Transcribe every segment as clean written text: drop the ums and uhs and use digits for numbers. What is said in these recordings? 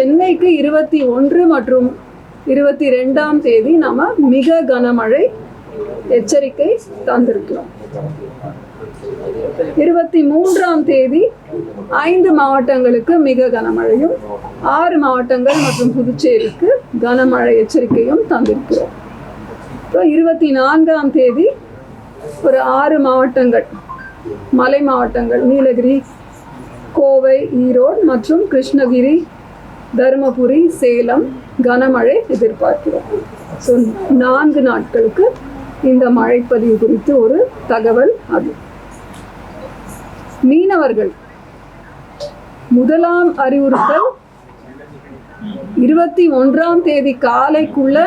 சென்னைக்கு 21 மற்றும் 22ஆம் தேதி நம்ம மிக கனமழை எச்சரிக்கை தந்திருக்கிறோம். 23ஆம் தேதி 5 மாவட்டங்களுக்கு மிக கனமழையும் 6 மாவட்டங்கள் மற்றும் புதுச்சேரிக்கு கனமழை எச்சரிக்கையும் தந்திருக்கிறோம். 24ஆம் தேதி ஒரு 6 மாவட்டங்கள், மலை மாவட்டங்கள், நீலகிரி, கோவை, ஈரோடு மற்றும் கிருஷ்ணகிரி, தருமபுரி, சேலம் கனமழை எதிர்பார்க்கிறோம். ஸோ 4 நாட்களுக்கு இந்த மழைப்பதிவு குறித்து ஒரு தகவல். அது மீனவர்கள் முதலாம் அறிவுறுத்தல் 21ஆம் தேதி காலைக்குள்ள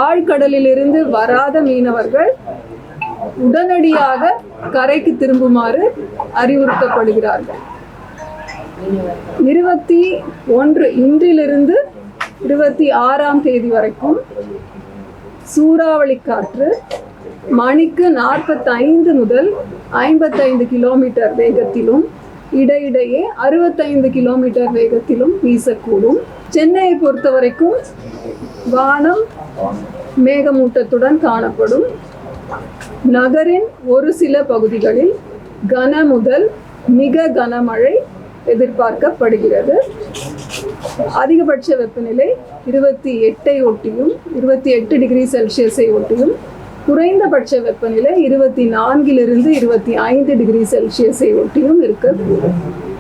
ஆழ்கடலிலிருந்து வராத மீனவர்கள் உடனடியாக கரைக்கு திரும்புமாறு அறிவுறுத்தப்படுகிறார்கள். 21 இன்றிலிருந்து 26ஆம் தேதி வரைக்கும் சூறாவளி காற்று மணிக்கு 45 முதல் 55 கிலோமீட்டர் வேகத்திலும் இடையிடையே 65 கிலோமீட்டர் வேகத்திலும் வீசக்கூடும். சென்னையை பொறுத்த வரைக்கும் வானம் மேகமூட்டத்துடன் காணப்படும். நகரின் ஒரு சில பகுதிகளில் கன முதல் மிக கனமழை எதிர்பார்க்கப்படுகிறது. அதிகபட்ச வெப்பநிலை 28 ஒட்டியும் 28 டிகிரி செல்சியஸை ஒட்டியும், குறைந்தபட்ச வெப்பநிலை 24 லிருந்து 25 டிகிரி செல்சியஸை ஒட்டியும் இருக்கக்கூடும்.